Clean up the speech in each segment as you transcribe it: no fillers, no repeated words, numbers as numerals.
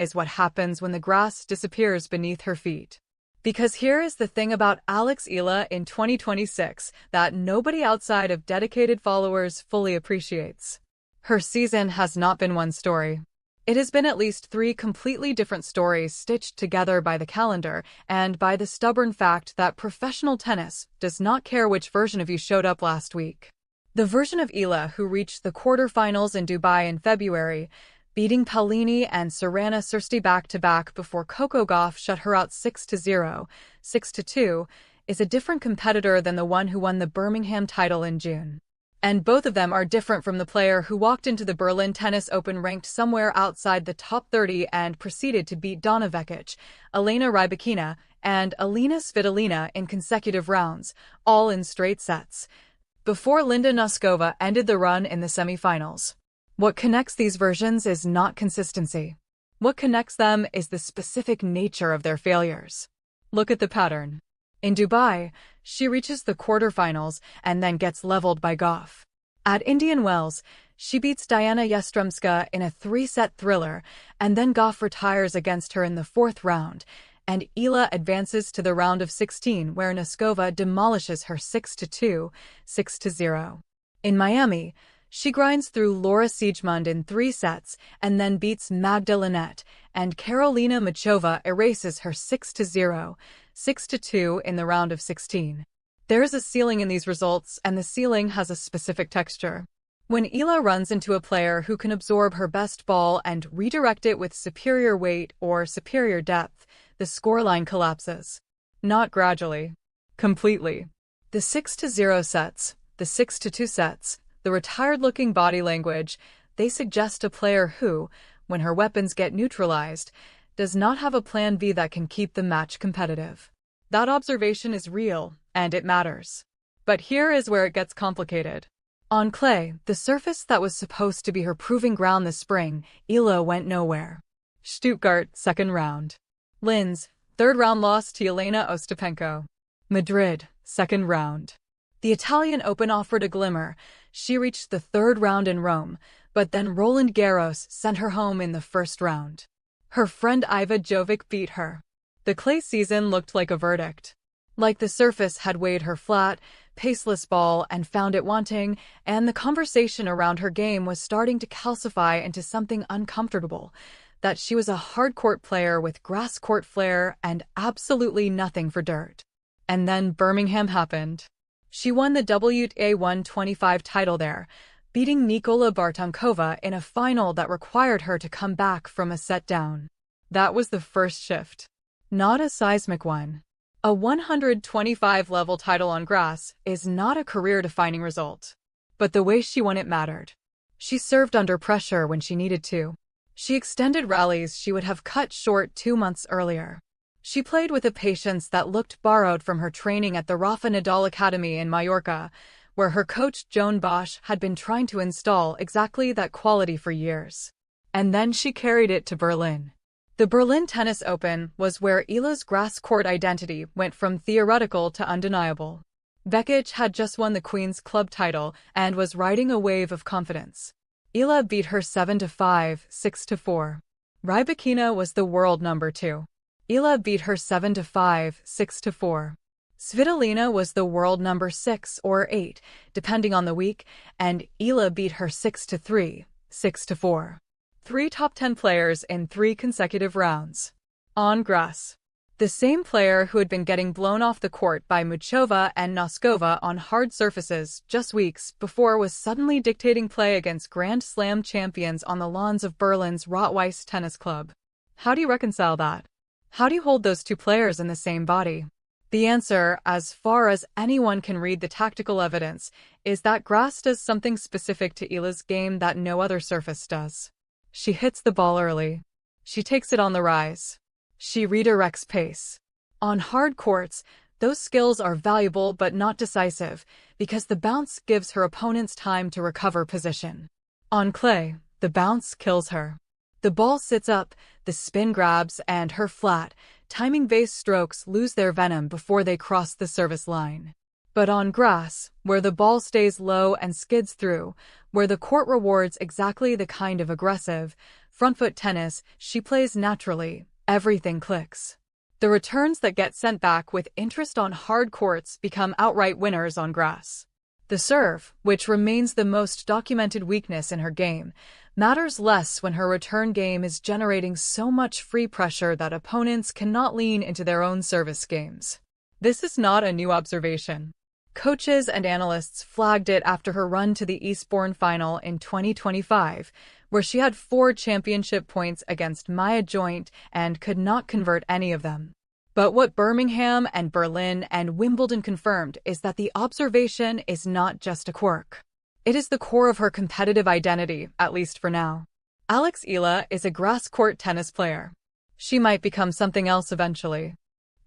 is what happens when the grass disappears beneath her feet. Because here is the thing about Alex Eala in 2026 that nobody outside of dedicated followers fully appreciates. Her season has not been one story. It has been at least 3 completely different stories stitched together by the calendar and by the stubborn fact that professional tennis does not care which version of you showed up last week. The version of Eala who reached the quarterfinals in Dubai in February, beating Paolini and Serena Sirsti back-to-back before Coco Gauff shut her out 6-0, 6-2, is a different competitor than the one who won the Birmingham title in June. And both of them are different from the player who walked into the Berlin Tennis Open ranked somewhere outside the top 30 and proceeded to beat Donna Vekic, Elena Rybakina, and Alina Svitolina in consecutive rounds, all in straight sets, before Linda Noskova ended the run in the semifinals. What connects these versions is not consistency. What connects them is the specific nature of their failures. Look at the pattern. In Dubai, she reaches the quarterfinals and then gets leveled by Gauff. At Indian Wells, she beats Diana Yastremska in a 3-set thriller, and then Gauff retires against her in the 4th round, and Eala advances to the round of 16 where Noskova demolishes her 6-2, 6-0. In Miami, she grinds through Laura Siegemund in 3 sets and then beats Magda Linette, and Karolina Muchova erases her 6-0, 6-2 in the round of 16. There is a ceiling in these results, and the ceiling has a specific texture. When Eala runs into a player who can absorb her best ball and redirect it with superior weight or superior depth, the scoreline collapses. Not gradually. Completely. The 6-0 sets, the 6-2 sets, the retired-looking body language, they suggest a player who, when her weapons get neutralized, does not have a plan B that can keep the match competitive. That observation is real, and it matters. But here is where it gets complicated. On clay, the surface that was supposed to be her proving ground this spring, Eala went nowhere. Stuttgart, 2nd round. Linz, 3rd round loss to Elena Ostapenko. Madrid, 2nd round. The Italian Open offered a glimmer. She reached the 3rd round in Rome, but then Roland Garros sent her home in the 1st round. Her friend Iva Jovic beat her. The clay season looked like a verdict. Like the surface had weighed her flat, paceless ball and found it wanting, and the conversation around her game was starting to calcify into something uncomfortable, that she was a hard-court player with grass-court flair and absolutely nothing for dirt. And then Birmingham happened. She won the WTA 125 title there, beating Nikola Bartonkova in a final that required her to come back from a set down. That was the first shift. Not a seismic one. A 125-level title on grass is not a career-defining result. But the way she won it mattered. She served under pressure when she needed to. She extended rallies she would have cut short 2 months earlier. She played with a patience that looked borrowed from her training at the Rafa Nadal Academy in Mallorca, where her coach Joan Bosch had been trying to install exactly that quality for years. And then she carried it to Berlin. The Berlin Tennis Open was where Eala's grass-court identity went from theoretical to undeniable. Vekic had just won the Queen's Club title and was riding a wave of confidence. Eala beat her 7-5, 6-4. Rybakina was the world number 2. Eala beat her 7-5, 6-4. Svitolina was the world number 6 or 8, depending on the week, and Eala beat her 6-3, 6-4. 3 top 10 players in 3 consecutive rounds. On grass. The same player who had been getting blown off the court by Muchova and Noskova on hard surfaces just weeks before was suddenly dictating play against Grand Slam champions on the lawns of Berlin's Rot-Weiss Tennis Club. How do you reconcile that? How do you hold those 2 players in the same body? The answer, as far as anyone can read the tactical evidence, is that grass does something specific to Eala's game that no other surface does. She hits the ball early. She takes it on the rise. She redirects pace. On hard courts, those skills are valuable but not decisive, because the bounce gives her opponents time to recover position. On clay, the bounce kills her. The ball sits up, the spin grabs, and her flat, timing-based strokes lose their venom before they cross the service line. But on grass, where the ball stays low and skids through, where the court rewards exactly the kind of aggressive, front foot tennis, she plays naturally. Everything clicks. The returns that get sent back with interest on hard courts become outright winners on grass. The serve, which remains the most documented weakness in her game, matters less when her return game is generating so much free pressure that opponents cannot lean into their own service games. This is not a new observation. Coaches and analysts flagged it after her run to the Eastbourne final in 2025, where she had 4 championship points against Maya Joint and could not convert any of them. But what Birmingham and Berlin and Wimbledon confirmed is that the observation is not just a quirk. It is the core of her competitive identity, at least for now. Alex Eala is a grass-court tennis player. She might become something else eventually.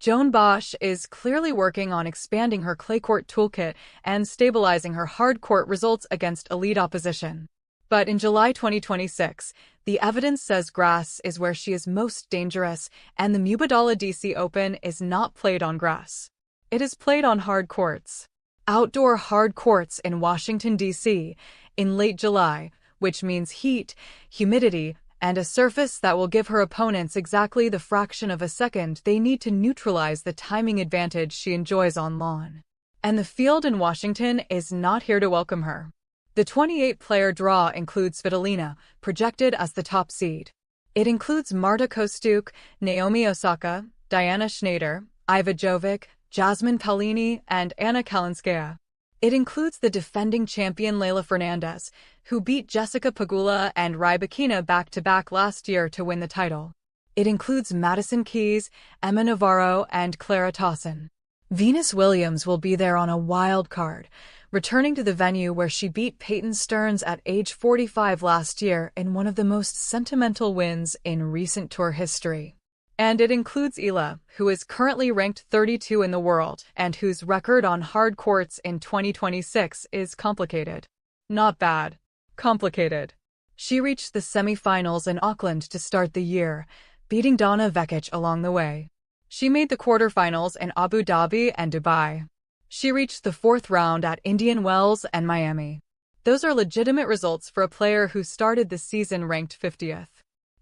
Joan Bosch is clearly working on expanding her clay court toolkit and stabilizing her hard court results against elite opposition. But in July 2026, the evidence says grass is where she is most dangerous, and the Mubadala DC Open is not played on grass. It is played on hard courts. Outdoor hard courts in Washington, D.C., in late July, which means heat, humidity, and a surface that will give her opponents exactly the fraction of a second they need to neutralize the timing advantage she enjoys on lawn. And the field in Washington is not here to welcome her. The 28-player draw includes Svitolina, projected as the top seed. It includes Marta Kostyuk, Naomi Osaka, Diana Schneider, Iva Jovic, Jasmine Paolini, and Anna Kalinskaya. It includes the defending champion Leylah Fernandez, who beat Jessica Pegula and Rybakina back-to-back last year to win the title. It includes Madison Keys, Emma Navarro, and Clara Tauson. Venus Williams will be there on a wild card, returning to the venue where she beat Peyton Stearns at age 45 last year in one of the most sentimental wins in recent tour history. And it includes Eala, who is currently ranked 32 in the world and whose record on hard courts in 2026 is complicated. Not bad. Complicated. She reached the semi-finals in Auckland to start the year, beating Donna Vekic along the way. She made the quarterfinals in Abu Dhabi and Dubai. She reached the 4th round at Indian Wells and Miami. Those are legitimate results for a player who started the season ranked 50th.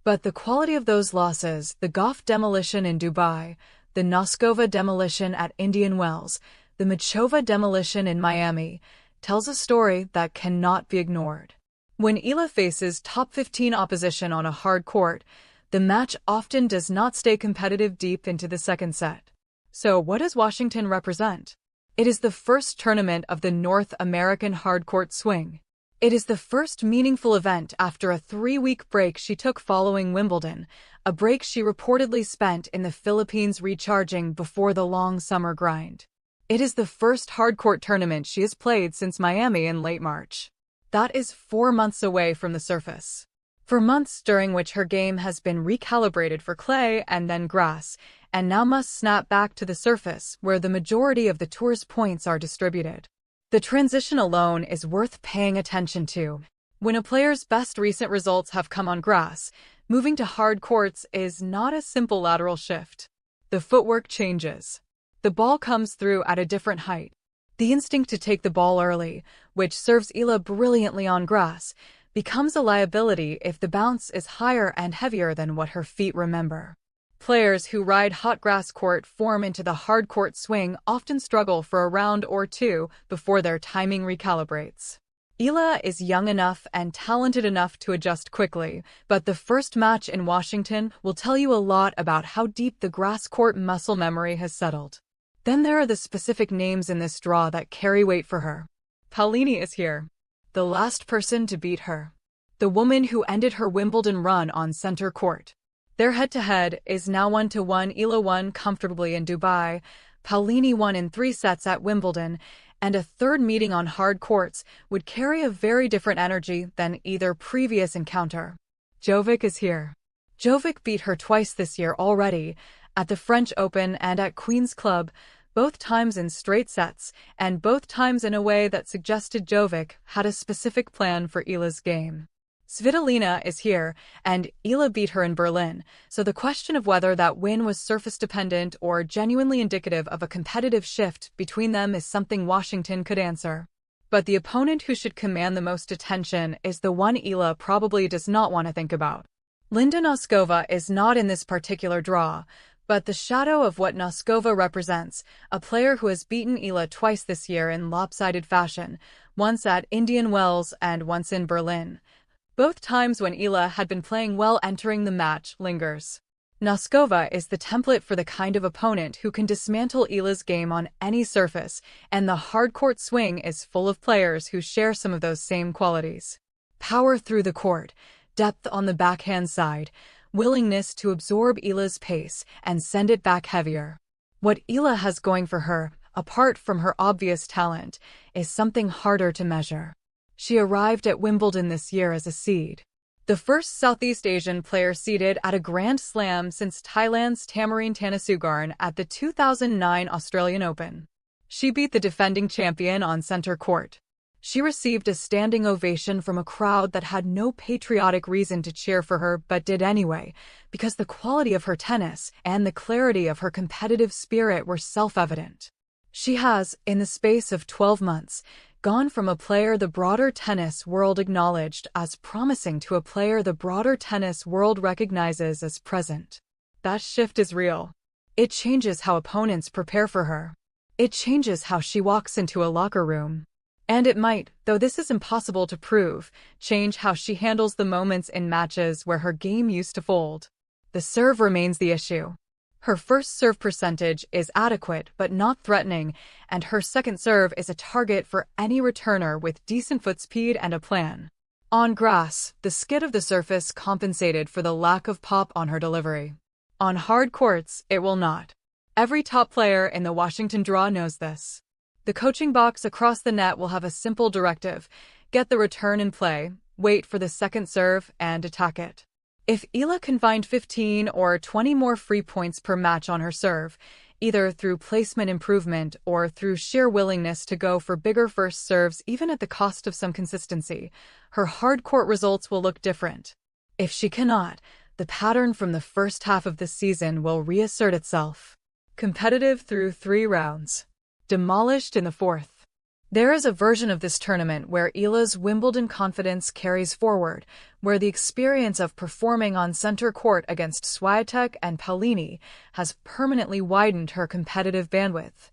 But the quality of those losses, the Goff demolition in Dubai, the Noskova demolition at Indian Wells, the Machova demolition in Miami, tells a story that cannot be ignored. When Eala faces top 15 opposition on a hard court, the match often does not stay competitive deep into the second set. So what does Washington represent? It is the first tournament of the North American hardcourt swing. It is the first meaningful event after a 3-week break she took following Wimbledon, a break she reportedly spent in the Philippines recharging before the long summer grind. It is the first hardcourt tournament she has played since Miami in late March. That is 4 months away from the surface. For months during which her game has been recalibrated for clay and then grass, and now must snap back to the surface where the majority of the tour's points are distributed. The transition alone is worth paying attention to. When a player's best recent results have come on grass, moving to hard courts is not a simple lateral shift. The footwork changes. The ball comes through at a different height. The instinct to take the ball early, which serves Eala brilliantly on grass, becomes a liability if the bounce is higher and heavier than what her feet remember. Players who ride hot grass court form into the hard court swing often struggle for a round or two before their timing recalibrates. Eala is young enough and talented enough to adjust quickly, but the first match in Washington will tell you a lot about how deep the grass court muscle memory has settled. Then there are the specific names in this draw that carry weight for her. Paolini is here. The last person to beat her. The woman who ended her Wimbledon run on center court. Their head-to-head is now 1-1. Eala won comfortably in Dubai, Paolini won in 3 sets at Wimbledon, and a third meeting on hard courts would carry a very different energy than either previous encounter. Jovic is here. Jovic beat her twice this year already, at the French Open and at Queen's Club, both times in straight sets, and both times in a way that suggested Jovic had a specific plan for Eala's game. Svitolina is here, and Eala beat her in Berlin, so the question of whether that win was surface-dependent or genuinely indicative of a competitive shift between them is something Washington could answer. But the opponent who should command the most attention is the one Eala probably does not want to think about. Linda Noskova is not in this particular draw, but the shadow of what Noskova represents, a player who has beaten Eala twice this year in lopsided fashion, once at Indian Wells and once in Berlin. Both times when Eala had been playing well entering the match, lingers. Noskova is the template for the kind of opponent who can dismantle Eala's game on any surface, and the hard-court swing is full of players who share some of those same qualities. Power through the court, depth on the backhand side, willingness to absorb Eala's pace and send it back heavier. What Eala has going for her, apart from her obvious talent, is something harder to measure. She arrived at Wimbledon this year as a seed. The first Southeast Asian player seeded at a Grand Slam since Thailand's Tamarine Tanasugarn at the 2009 Australian Open. She beat the defending champion on center court. She received a standing ovation from a crowd that had no patriotic reason to cheer for her but did anyway, because the quality of her tennis and the clarity of her competitive spirit were self-evident. She has, in the space of 12 months, gone from a player the broader tennis world acknowledged as promising to a player the broader tennis world recognizes as present. That shift is real. It changes how opponents prepare for her. It changes how she walks into a locker room. And it might, though this is impossible to prove, change how she handles the moments in matches where her game used to fold. The serve remains the issue. Her first serve percentage is adequate but not threatening, and her second serve is a target for any returner with decent foot speed and a plan. On grass, the skid of the surface compensated for the lack of pop on her delivery. On hard courts, it will not. Every top player in the Washington draw knows this. The coaching box across the net will have a simple directive: get the return in play, wait for the second serve, and attack it. If Eala can find 15 or 20 more free points per match on her serve, either through placement improvement or through sheer willingness to go for bigger first serves even at the cost of some consistency, her hard-court results will look different. If she cannot, the pattern from the first half of the season will reassert itself. Competitive through 3 rounds. Demolished in the 4th. There is a version of this tournament where Eala's Wimbledon confidence carries forward, where the experience of performing on center court against Swiatek and Paolini has permanently widened her competitive bandwidth,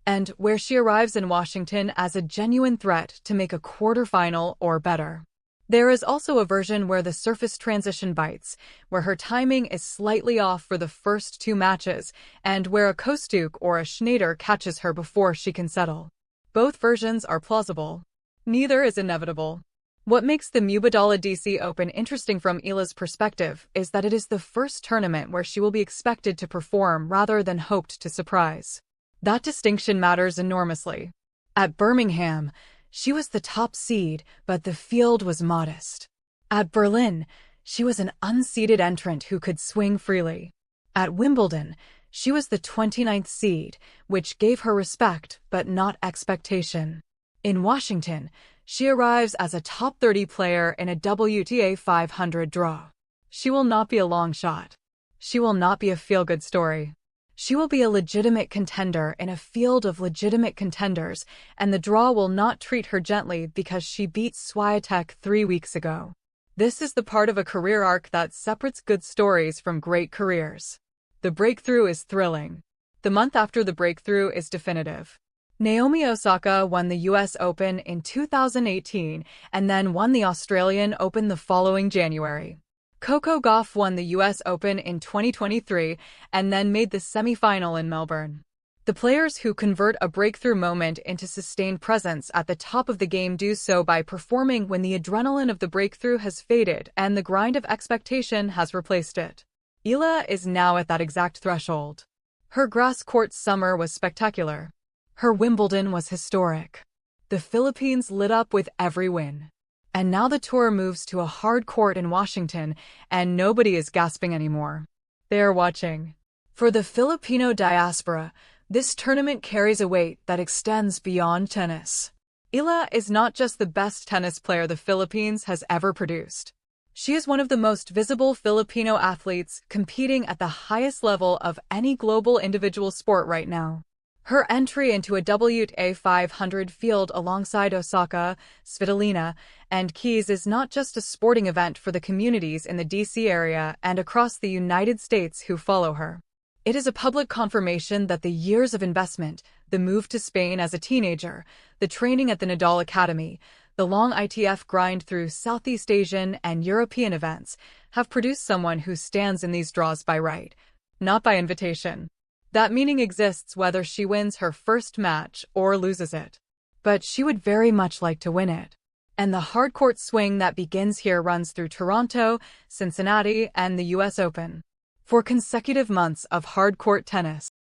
and where she arrives in Washington as a genuine threat to make a quarterfinal or better. There is also a version where the surface transition bites, where her timing is slightly off for the first 2 matches, and where a Kostuk or a Schneider catches her before she can settle. Both versions are plausible. Neither is inevitable. What makes the Mubadala DC Open interesting from Eala's perspective is that it is the first tournament where she will be expected to perform rather than hoped to surprise. That distinction matters enormously. At Birmingham, she was the top seed, but the field was modest. At Berlin, she was an unseeded entrant who could swing freely. At Wimbledon, she was the 29th seed, which gave her respect but not expectation. In Washington, she arrives as a top 30 player in a WTA 500 draw. She will not be a long shot. She will not be a feel-good story. She will be a legitimate contender in a field of legitimate contenders, and the draw will not treat her gently because she beat Swiatek 3 weeks ago. This is the part of a career arc that separates good stories from great careers. The breakthrough is thrilling. The month after the breakthrough is definitive. Naomi Osaka won the US Open in 2018 and then won the Australian Open the following January. Coco Gauff won the US Open in 2023 and then made the semi-final in Melbourne. The players who convert a breakthrough moment into sustained presence at the top of the game do so by performing when the adrenaline of the breakthrough has faded and the grind of expectation has replaced it. Eala is now at that exact threshold. Her grass court summer was spectacular. Her Wimbledon was historic. The Philippines lit up with every win. And now the tour moves to a hard court in Washington, and nobody is gasping anymore. They are watching. For the Filipino diaspora, this tournament carries a weight that extends beyond tennis. Eala is not just the best tennis player the Philippines has ever produced. She is one of the most visible Filipino athletes competing at the highest level of any global individual sport right now. Her entry into a WTA 500 field alongside Osaka, Svitolina, and Keys is not just a sporting event for the communities in the DC area and across the United States who follow her. It is a public confirmation that the years of investment, the move to Spain as a teenager, the training at the Nadal Academy, the long ITF grind through Southeast Asian and European events have produced someone who stands in these draws by right, not by invitation. That meaning exists whether she wins her first match or loses it. But she would very much like to win it. And the hard-court swing that begins here runs through Toronto, Cincinnati, and the US Open. 4 consecutive months of hard-court tennis.